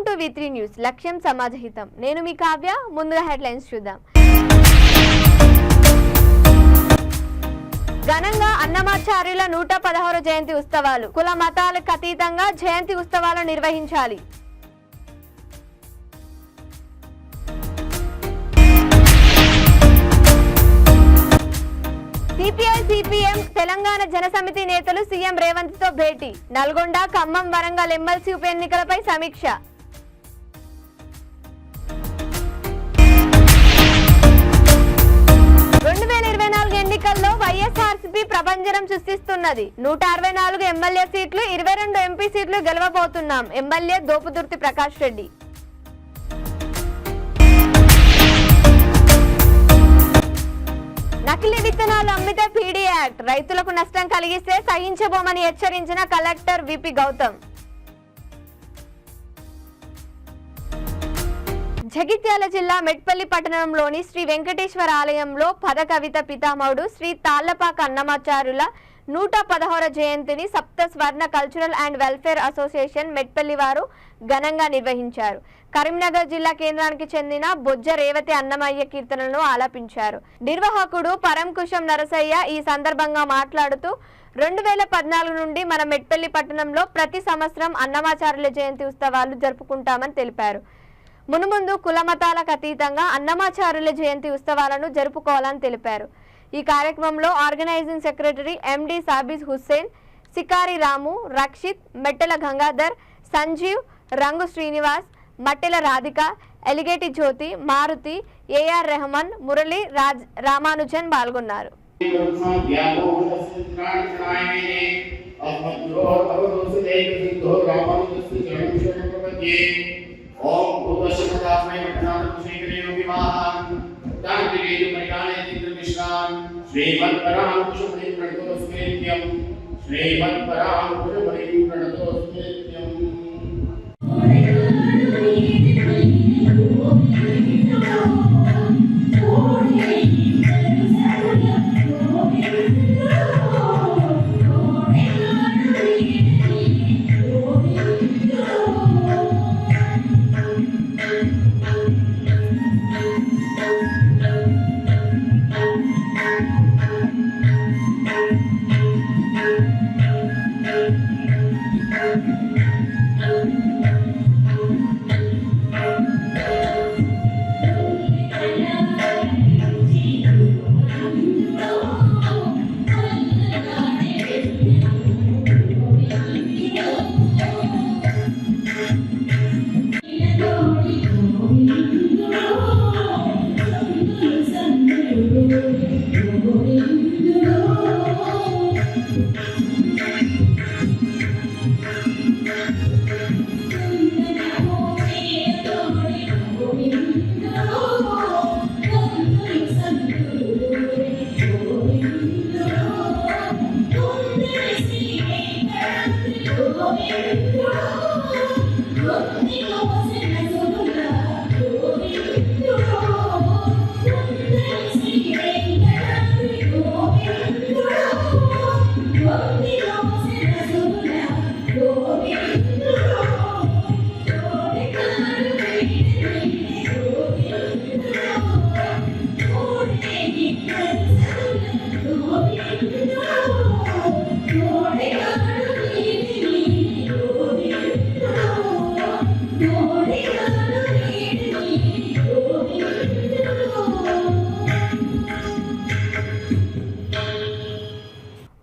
Welcome to వి3 news లక్ష్యం సమాజహితం నేను మీ కావ్య ముందుగా హెడ్లైన్స్ చూద్దాం ఘనంగా అన్నమాచార్యుల 116వ జయంతి ఉత్సవాలు కుల మతాలకు అతీతంగా జయంతి ఉత్సవాలను నిర్వహించాలి సిపిఎం తెలంగాణ జనసమితి నేతలు సీఎం రేవంత్ తో భేటీ నల్గొండ ఖమ్మం వరంగల్ ఎమ్మెల్సీ ఉప ఎన్నికలపై సమీక్ష 2024 ఎన్నికల్లో వైఎస్ఆర్సీపీ ప్రభంజనం సృష్టిస్తున్నది 164 ఎమ్మెల్యే సీట్లు 22 ఎంపీ సీట్లు గెలవబోతున్నాం ఎమ్మెల్యే దోపుదుర్తి ప్రకాష్ రెడ్డి నకిలీ విత్తనాలు అమ్మితే పీడీ యాక్ట్ రైతులకు నష్టం కలిగిస్తే సహించబోమని హెచ్చరించిన కలెక్టర్ విపి గౌతమ్ జగిత్యాల జిల్లా మెట్పల్లి పట్టణంలోని శ్రీ వెంకటేశ్వర ఆలయంలో పద కవిత పితామహుడు శ్రీ తాళ్లపాక అన్నమాచార్యుల 116వ జయంతిని సప్త స్వర్ణ cultural and welfare association Metpally వారు ఘనంగా నిర్వహించారు కరీంనగర్ జిల్లా కేంద్రానికి చెందిన బొజ్జ రేవతి అన్నమయ్య కీర్తనలను ఆలపించారు నిర్వాహకుడు పరంకుశం నరసయ్య ఈ సందర్భంగా మాట్లాడుతూ 2014 నుండి మన మెట్పల్లి పట్టణంలో ప్రతి సంవత్సరం అన్నమాచార్యుల జయంతి ఉత్సవాలు జరుపుకుంటామని తెలిపారు మునుముందు కులమతాలకు అతీతంగా అన్నమాచార్యుల జయంతి ఉత్సవాలను జరుపుకోవాలని తెలిపారు ఈ కార్యక్రమంలో ఆర్గనైజింగ్ సెక్రటరీ ఎండి సాబిజ్ హుస్సేన్ సికారి రాము రక్షిత్ మెట్టెల గంగాధర్ సంజీవ్ రంగు శ్రీనివాస్ మట్టెల రాధిక ఎలిగేటి జ్యోతి మారుతి ఏఆర్ రెహమాన్ మురళి రామానుజన్ పాల్గొన్నారు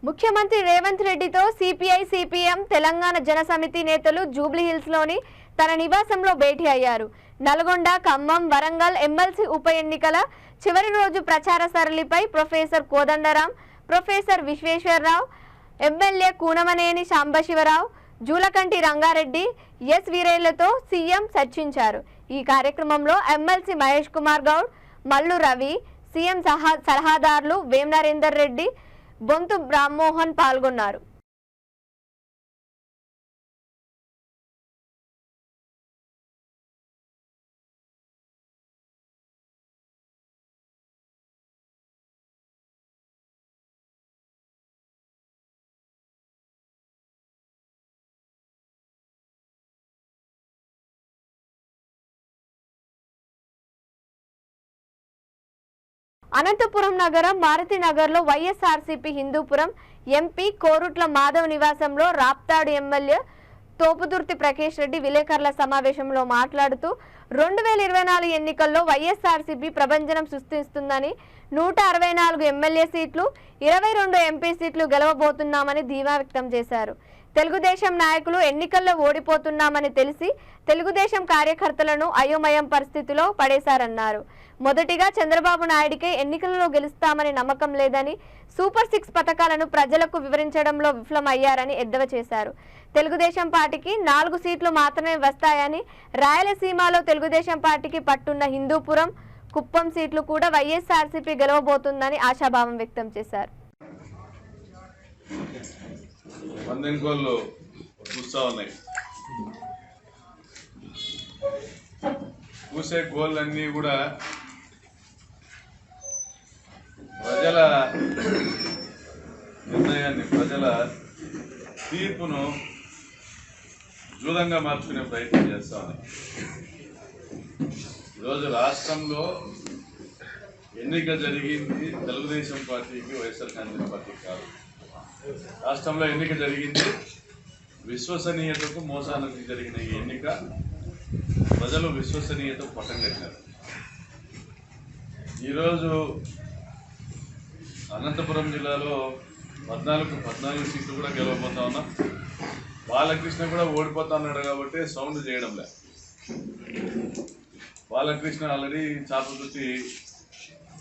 ముఖ్యమంత్రి రేవంత్ రెడ్డితో సిపిఎం తెలంగాణ జనసమితి నేతలు జూబ్లీహిల్స్ లోని తన నివాసంలో భేటీ అయ్యారు నల్గొండ ఖమ్మం వరంగల్ ఎమ్మెల్సీ ఉప ఎన్నికల చివరి రోజు ప్రచార సరళిపై professor Kodandaram professor Visweswara Rao MLA Kunamneni Sambasiva Rao Julakanti Ranga Reddy S వీరేళ్లతో సీఎం చర్చించారు ఈ కార్యక్రమంలో ఎమ్మెల్సీ మహేష్ కుమార్ గౌడ్ మల్లు రవి సీఎం సలహాదారులు వేం నరేందర్ రెడ్డి బొంతు బ్రహ్మోహన్ పాల్గొన్నారు అనంతపురం నగరం మారుతినగర్లో వైఎస్ఆర్సీపీ హిందూపురం ఎంపీ కోరుట్ల మాధవ్ నివాసంలో రాప్తాడు ఎమ్మెల్యే తోపుదుర్తి ప్రకాష్ రెడ్డి విలేకరుల సమావేశంలో మాట్లాడుతూ 2024 ఎన్నికల్లో వైఎస్ఆర్సీపీ ప్రభంజనం సృష్టిస్తుందని 164 ఎమ్మెల్యే సీట్లు 22 ఎంపీ సీట్లు గెలవబోతున్నామని ధీమా వ్యక్తం చేశారు. తెలుగుదేశం నాయకులు ఎన్నికల్లో ఓడిపోతున్నామని తెలిసి తెలుగుదేశం కార్యకర్తలను అయోమయం పరిస్థితిలో పడేశారన్నారు. మొదటిగా చంద్రబాబు నాయుడికే ఎన్నికలలో గెలుస్తామని నమ్మకం లేదని, సూపర్ 6 పథకాలను ప్రజలకు వివరించడంలో విఫలమయ్యారని ఎద్దేవా చేశారు. తెలుగుదేశం పార్టీకి 4 సీట్లు మాత్రమే వస్తాయని, రాయలసీమలో తెలుగుదేశం పార్టీకి పట్టున్న హిందూపురం, కుప్పం సీట్లు కూడా వైఎస్ఆర్సీపీ గెలవబోతుందని ఆశాభావం వ్యక్తం చేశారు. పూసే గోళ్ళన్నీ కూడా ప్రజల నిర్ణయాన్ని, ప్రజల తీర్పును జూదంగా మార్చుకునే ప్రయత్నం చేస్తా ఉన్నాయి. ఈరోజు రాష్ట్రంలో ఎన్నిక జరిగింది తెలుగుదేశం పార్టీకి, వైఎస్ఆర్ కాంగ్రెస్ పార్టీకి కాదు. రాష్ట్రంలో ఎన్నిక జరిగింది విశ్వసనీయతకు మోసానికి జరిగిన ఈ ఎన్నిక ప్రజలు విశ్వసనీయతకు పట్టం కట్టారు. ఈరోజు అనంతపురం జిల్లాలో 14 సీట్లు కూడా గెలవబోతా ఉన్నాం. బాలకృష్ణ కూడా ఓడిపోతా ఉన్నాడు కాబట్టి సౌండ్ చేయడం లే. బాలకృష్ణ ఆల్రెడీ చాపతుర్తి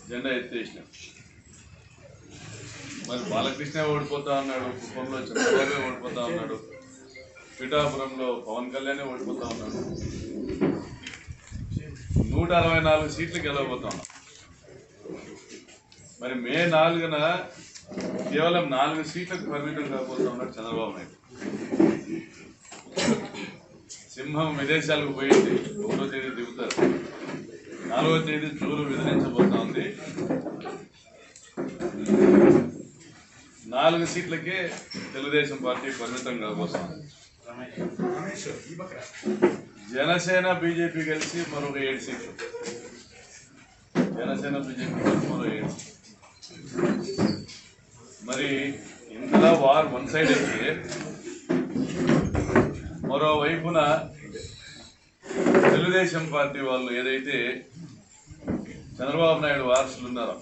జెండా ఎత్తేసిన. మరి బాలకృష్ణ ఓడిపోతా ఉన్నాడు, కుప్పంలో చంద్రబాబు ఓడిపోతా ఉన్నాడు, పిఠాపురంలో పవన్ కళ్యాణ్ ఓడిపోతా ఉన్నాడు. 164 సీట్లు గెలవబోతా ఉన్నాం. మరి మే 4న కేవలం 4 సీట్లకు పరిమితం కాబోతా ఉన్నాడు చంద్రబాబు నాయుడు. సింహం విదేశాలకు పోయింది, 1వ తేదీ దిగుతారు, 4వ తేదీ జూలు విధించబోతా ఉంది. 4 సీట్లకే తెలుగుదేశం పార్టీ పరిమితం కాబోతుంది. జనసేన బీజేపీ కలిసి మరొక 7 సీట్లు, జనసేన బీజేపీ కలిసి మరో 7 సీట్లు. మరి ఇంతలా వార్ వన్ సైడ్ అయితే మరోవైపున తెలుగుదేశం పార్టీ వాళ్ళు ఏదైతే చంద్రబాబు నాయుడు వారసులు ఉన్నారో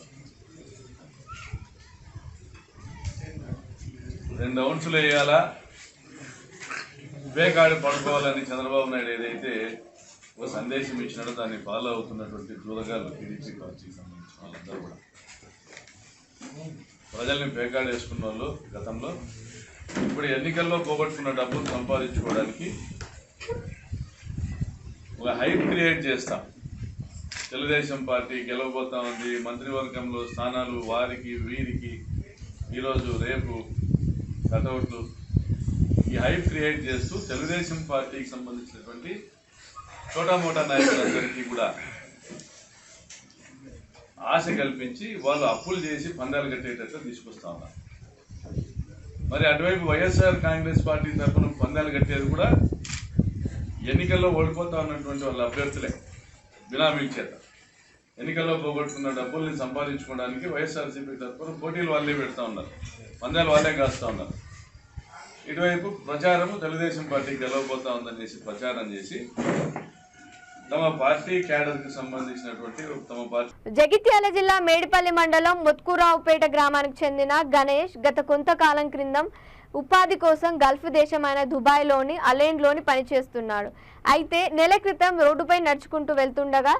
2 ఔన్సులు వేయాలా, వేకాడి పడుకోవాలని చంద్రబాబు నాయుడు ఏదైతే ఒక సందేశం ఇచ్చినాడో దాన్ని ఫాలో అవుతున్నటువంటి జూదగాళ్ళు టీడీపీ పార్టీకి సంబంధించిన వాళ్ళందరూ కూడా ప్రజల్ని పేకాడు వేసుకున్న వాళ్ళు గతంలో ఇప్పుడు ఎన్నికల్లో పోగొట్టుకున్న డబ్బులు సంపాదించుకోవడానికి ఒక హైప్ క్రియేట్ చేస్తాం. తెలుగుదేశం పార్టీ గెలవబోతా ఉంది, మంత్రివర్గంలో స్థానాలు వారికి వీరికి, ఈరోజు రేపు కటౌట్లు, ఈ హైప్ క్రియేట్ చేస్తూ తెలుగుదేశం పార్టీకి సంబంధించినటువంటి చోటామోటా నాయకులందరికీ కూడా ఆశ కల్పించి వాళ్ళు అప్పులు చేసి పందాలు కట్టేటట్టు తీసుకొస్తా ఉన్నారు. మరి అటువైపు వైఎస్ఆర్ కాంగ్రెస్ పార్టీ తరఫున పందాలు కట్టేది కూడా ఎన్నికల్లో ఓడిపోతా ఉన్నటువంటి వాళ్ళ అభ్యర్థులే బినామీల చేత. ఎన్నికల్లో పోగొట్టుకున్న డబ్బుల్ని సంపాదించుకోవడానికి వైఎస్ఆర్సీపీ తరఫున పోటీలు వాళ్ళే పెడతా ఉన్నారు, పందాలు వాళ్ళే కాస్తూ ఉన్నారు. ఇటువైపు ప్రచారము తెలుగుదేశం పార్టీకి గెలవబోతా ఉందనేసి ప్రచారం చేసి తమ పార్టీ క్యాడర్కి సంబంధించినటువంటి తమ పార్టీ. జగిత్యాల జిల్లా మేడిపల్లి మండలం ముత్కురావుపేట గ్రామానికి చెందిన గణేష్ గత కొంతకాలం క్రితం ఉపాధి కోసం గల్ఫ్ దేశమైన దుబాయ్లోని అలెండ్లోని పనిచేస్తున్నాడు. అయితే నెల క్రితం రోడ్డుపై నడుచుకుంటూ వెళ్తుండగా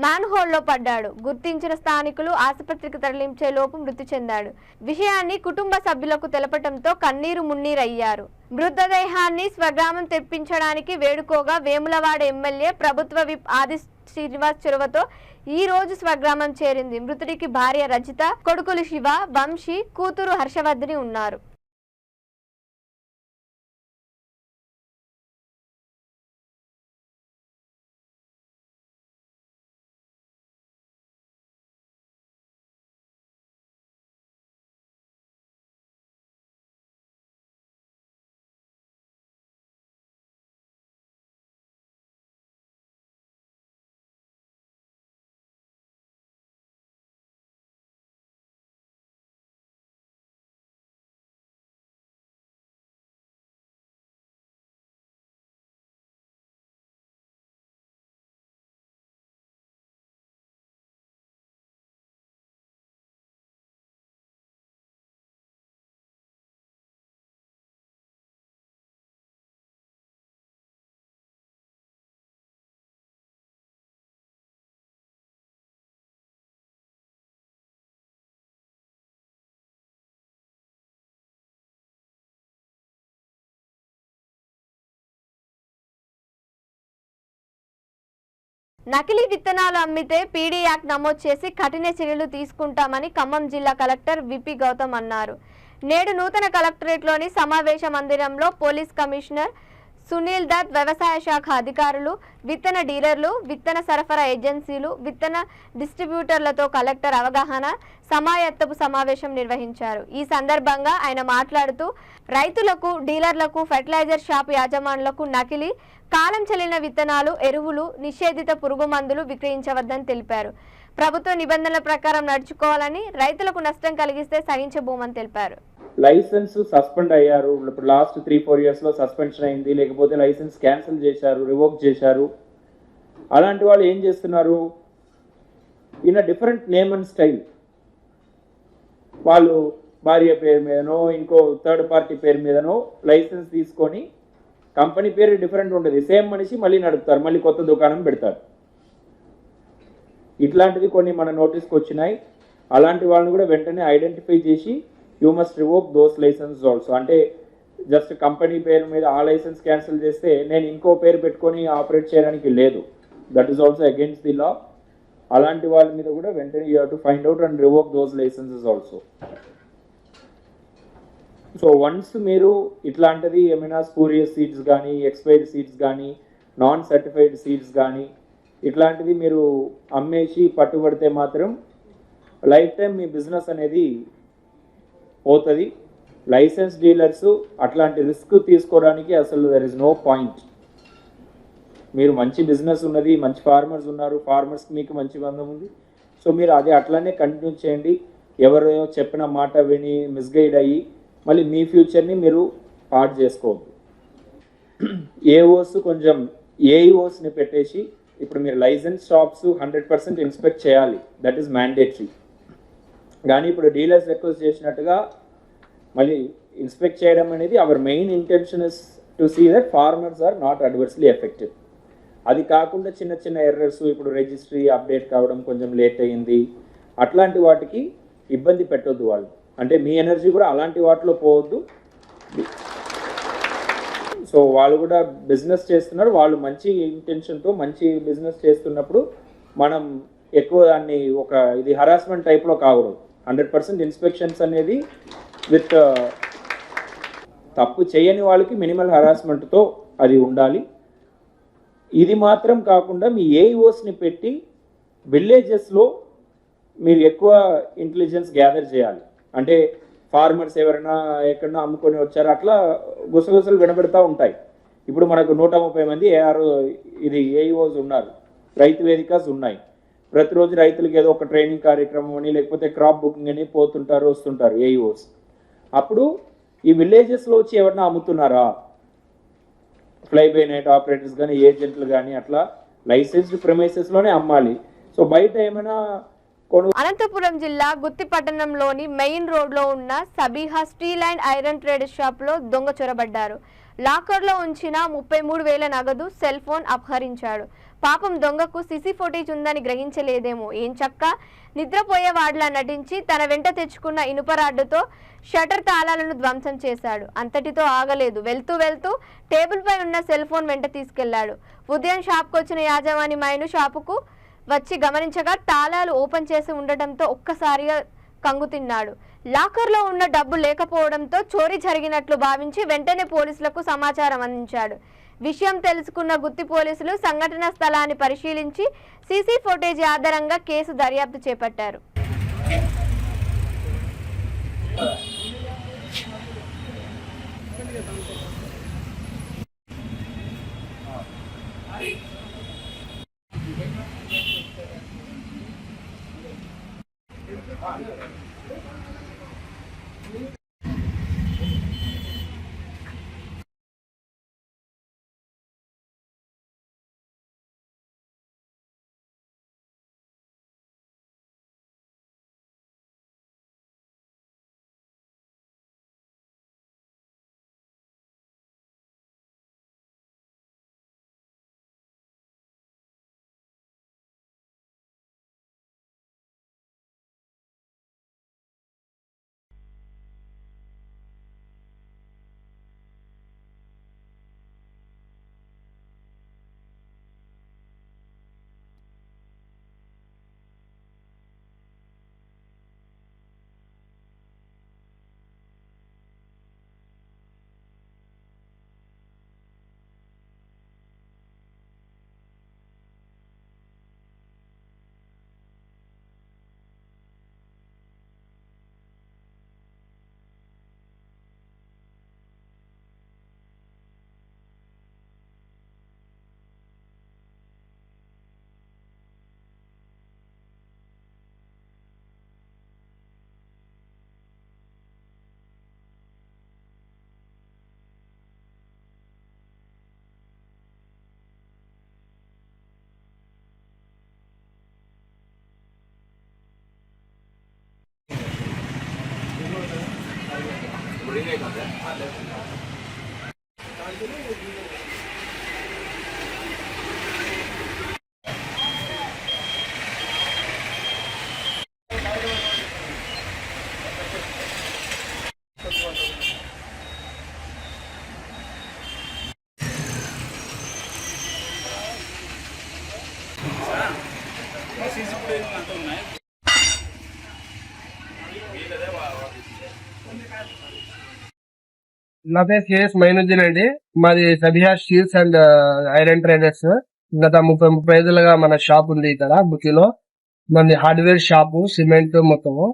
మ్యాన్హోల్లో పడ్డాడు. గుర్తించిన స్థానికులు ఆసుపత్రికి తరలించే లోపు మృతి చెందాడు. విషయాన్ని కుటుంబ సభ్యులకు తెలపడంతో కన్నీరు మున్నీరయ్యారు. మృతదేహాన్ని స్వగ్రామం తెప్పించడానికి వేడుకోగా వేములవాడ ఎమ్మెల్యే ప్రభుత్వ విప్ ఆది శ్రీనివాస్ చొరవతో ఈ రోజు స్వగ్రామం చేరింది. మృతుడికి భార్య రజిత, కొడుకులు శివ, వంశీ, కూతురు హర్షవర్ధిని ఉన్నారు. నకిలీ విత్తనాలు అమ్మితే పీడీ యాక్ట్ నమోదు చేసి కఠిన చర్యలు తీసుకుంటామని ఖమ్మం జిల్లా కలెక్టర్ విపి గౌతమ్ అన్నారు. నేడు నూతన కలెక్టరేట్లోని సమావేశ మందిరంలో పోలీస్ కమిషనర్ సునీల్ దత్, వ్యవసాయ శాఖ అధికారులు, విత్తన డీలర్లు, విత్తన సరఫరా ఏజెన్సీలు, విత్తన డిస్ట్రిబ్యూటర్లతో కలెక్టర్ అవగాహన సమాయత్తపు సమావేశం నిర్వహించారు. ఈ సందర్భంగా ఆయన మాట్లాడుతూ రైతులకు, డీలర్లకు, ఫెర్టిలైజర్ షాప్ యాజమానులకు నకిలీ, కాలం చెల్లిన విత్తనాలు, ఎరువులు, నిషేధిత పురుగు మందులు విక్రయించవద్దని తెలిపారు. ప్రభుత్వ నిబంధనల ప్రకారం నడుచుకోవాలని, రైతులకు నష్టం కలిగిస్తే సహించబోమని తెలిపారు. లైసెన్స్ సస్పెండ్ అయ్యారు, ఇప్పుడు లాస్ట్ 3-4 ఇయర్స్లో సస్పెన్షన్ అయింది, లేకపోతే లైసెన్స్ క్యాన్సిల్ చేశారు, రివోక్ చేశారు. అలాంటి వాళ్ళు ఏం చేస్తున్నారు, in a different name and style వాళ్ళు భార్య పేరు మీదనో ఇంకో థర్డ్ పార్టీ పేరు మీదనో లైసెన్స్ తీసుకొని కంపెనీ పేరు డిఫరెంట్ ఉంటుంది, సేమ్ మనిషి మళ్ళీ నడుపుతారు, మళ్ళీ కొత్త దుకాణం పెడతారు. ఇట్లాంటివి కొన్ని మన నోటీస్కి వచ్చినాయి. అలాంటి వాళ్ళని కూడా వెంటనే ఐడెంటిఫై చేసి you must revoke those license also. అంటే జస్ట్ కంపెనీ పేరు మీద ఆ లైసెన్స్ క్యాన్సిల్ చేస్తే నేను ఇంకో పేరు పెట్టుకొని ఆపరేట్ చేయడానికి లేదు, that is also against the law. అలాంటి వాళ్ళ మీద కూడా వెంటనే you have to find out and revoke those licences also. So once మీరు ఇట్లాంటిది ఏమైనా స్పూరియస్ సీడ్స్ కానీ, ఎక్స్పైర్డ్ సీడ్స్ కానీ, నాన్ సర్టిఫైడ్ సీడ్స్ కానీ ఇట్లాంటివి మీరు అమ్మేసి పట్టుబడితే మాత్రం లైఫ్ టైం మీ బిజినెస్ అనేది పోతుంది. లైసెన్స్ డీలర్స్ అట్లాంటి రిస్క్ తీసుకోవడానికి అసలు దర్ ఇస్ నో పాయింట్. మీరు మంచి బిజినెస్ ఉన్నది, మంచి ఫార్మర్స్ ఉన్నారు, ఫార్మర్స్కి మీకు మంచి బంధం ఉంది, సో మీరు అది అట్లానే కంటిన్యూ చేయండి. ఎవరో చెప్పిన మాట విని మిస్గైడ్ అయ్యి మళ్ళీ మీ ఫ్యూచర్ని మీరు పాడు చేసుకోవద్దు. ఏఓస్ కొంచెం ఏఈఓస్ని పెట్టేసి ఇప్పుడు మీరు లైసెన్స్ షాప్స్ 100% ఇన్స్పెక్ట్ చేయాలి, దట్ ఈస్ మ్యాండేటరీ. కానీ ఇప్పుడు డీలర్స్ రిక్వెస్ట్ చేసినట్టుగా మళ్ళీ ఇన్స్పెక్ట్ చేయడం అనేది our main intention is to see that farmers are not adversely affected. అది కాకుండా చిన్న చిన్న ఎర్రర్స్, ఇప్పుడు రిజిస్ట్రీ అప్డేట్ కావడం కొంచెం లేట్ అయ్యింది, అట్లాంటి వాటికి ఇబ్బంది పెట్టొద్దు వాళ్ళు. అంటే మీ ఎనర్జీ కూడా అలాంటి వాటిలో పోవద్దు. సో వాళ్ళు కూడా బిజినెస్ చేస్తున్నారు, వాళ్ళు మంచి ఇంటెన్షన్తో మంచి బిజినెస్ చేస్తున్నప్పుడు మనం ఎక్కువ దాన్ని ఒక ఇది హరాస్మెంట్ టైప్లో కాకూడదు. 100% ఇన్స్పెక్షన్స్ అనేది విత్ తప్పు చేయని వాళ్ళకి మినిమల్ హరాస్మెంట్తో అది ఉండాలి. ఇది మాత్రం కాకుండా మీ ఏఈఓస్ని పెట్టి విలేజెస్లో మీరు ఎక్కువ ఇంటెలిజెన్స్ గ్యాదర్ చేయాలి. అంటే ఫార్మర్స్ ఎవరైనా ఎక్కడన్నా అమ్ముకొని వచ్చారో అట్లా గుసగుసలు వినబెడతా ఉంటాయి. ఇప్పుడు మనకు 130 మంది ఇది ఏఈఓస్ ఉన్నారు, రైతు వేదికస్ ఉన్నాయి. ప్రతిరోజు రైతులకి ఏదో ఒక ట్రైనింగ్ కార్యక్రమం అని లేకపోతే క్రాప్ బుకింగ్ అని పోతుంటారు వస్తుంటారు ఏఈఓస్. అప్పుడు ఈ విలేజెస్లో వచ్చి ఎవరైనా అమ్ముతున్నారా, ఫ్లై బై నైట్ ఆపరేటర్స్ కానీ ఏజెంట్లు కానీ అట్లా లైసెన్స్డ్ ప్రెమైసెస్లోనే అమ్మాలి. సో బయట ఏమైనా అనంతపురం జిల్లా గుత్తి పట్టణంలోని మెయిన్ రోడ్లో ఉన్న Sabiha steel and iron trade షాప్లో దొంగ చొరబడ్డారు. లాకర్లో ఉంచిన 33,000 నగదు, సెల్ ఫోన్ అపహరించాడు. పాపం దొంగకు సీసీ ఫుటేజ్ ఉందని గ్రహించలేదేమో, ఏం చక్క నిద్రపోయేవాడిలా నటించి తన వెంట తెచ్చుకున్న ఇనుప రాడ్డుతో షటర్ తాళాలను ధ్వంసం చేశాడు. అంతటితో ఆగలేదు, వెళ్తూ వెళ్తూ టేబుల్ పై ఉన్న సెల్ ఫోన్ వెంట తీసుకెళ్లాడు. ఉదయం షాప్కు వచ్చిన యాజమాని మైను షాపుకు వచ్చి గమనించగా తాళాలు ఓపెన్ చేసి ఉండటంతో ఒక్కసారిగా కంగుతిన్నాడు. లాకర్లో ఉన్న డబ్బు లేకపోవడంతో చోరీ జరిగినట్లు భావించి వెంటనే పోలీసులకు సమాచారం అందించాడు. విషయం తెలుసుకున్న గుత్తి పోలీసులు సంఘటన స్థలాన్ని పరిశీలించి సీసీ ఫుటేజ్ ఆధారంగా కేసు దర్యాప్తు చేపట్టారు. నా పేరు కేఎస్ మైనుద్దీన్ అండి. మాది Sabiha steels and iron traders. గత 35 మన షాప్ ఉంది ఇక్కడ బుకిలో. మనది హార్డ్వేర్ షాపు, సిమెంట్ మొత్తము.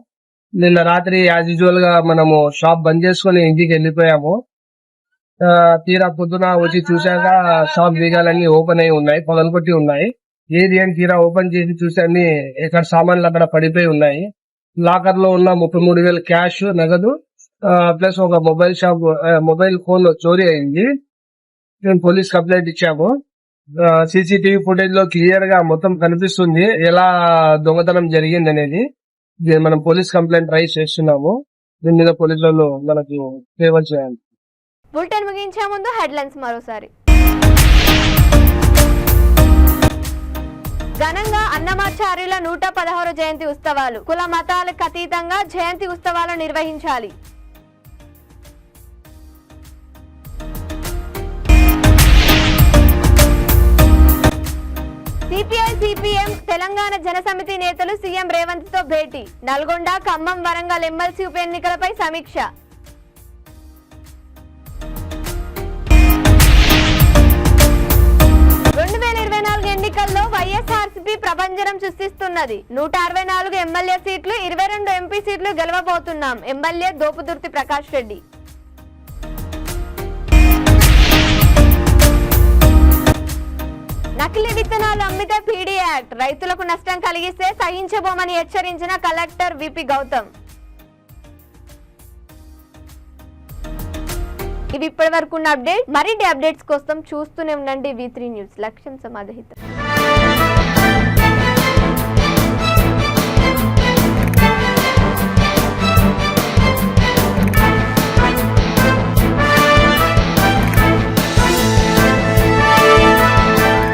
నిన్న రాత్రి యాజ్ యూజువల్ గా మనము షాప్ బంద్ చేసుకుని ఇంటికి వెళ్ళిపోయాము. తీరా పొద్దున వచ్చి చూశాక షాప్ బీగాలన్నీ ఓపెన్ అయి ఉన్నాయి, పగలగొట్టి ఉన్నాయి. ఏది అని తీరా ఓపెన్ చేసి చూసి అన్ని ఎక్కడ సామాన్లు అక్కడ పడిపోయి ఉన్నాయి. లాకర్ లో ఉన్న 33,000 క్యాష్, నగదు ప్లస్ ఒక మొబైల్ ఫోన్ చోరీ అయింది. మేము పోలీస్ కంప్లైంట్ ఇచ్చాము. సీసీటీవీ ఫుటేజ్ లో క్లియర్ గా మొత్తం కనిపిస్తుంది ఎలా దొంగతనం జరిగింది అనేది. మనం పోలీస్ కంప్లైంట్ రైజ్ చేస్తున్నాము. దీని మీద పోలీసులు మనకు ఫేవర్ చేయాలి. బులెటిన్ ముగించే ముందు హెడ్లైన్స్ మరోసారి. ఘనంగా అన్నమాచార్యుల 116వ జయంతి ఉత్సవాలు. కుల మతాలకు అతీతంగా జయంతి ఉత్సవాలు నిర్వహించాలి. సిపిఐ సిపిఎం తెలంగాణ జనసమితి నేతలు సీఎం రేవంత్ తో భేటీ. నల్గొండ, ఖమ్మం, వరంగల్ ఎమ్మెల్సీ ఉప ఎన్నికలపై సమీక్ష. ఎన్నికల్లో వైఎస్ఆర్సీపీ ప్రభంజనం సృష్టిస్తున్నది. 164 ఎమ్మెల్యే సీట్లు, 22 ఎంపీ సీట్లు గెలవబోతున్నాం. ఎమ్మెల్యే దోపుదుర్తి ప్రకాష్ రెడ్డి. నకిలీ విత్తనాలు అమ్మితే పీడీ యాక్ట్. రైతులకు నష్టం కలిగిస్తే సహించబోమని హెచ్చరించిన కలెక్టర్ విపి గౌతమ్. ఇవి ఇప్పటి వరకు ఉన్న అప్డేట్. మరిన్ని అప్డేట్స్ కోసం చూస్తూనే ఉండండి V3 న్యూస్. లక్ష్యం సమాధహితం.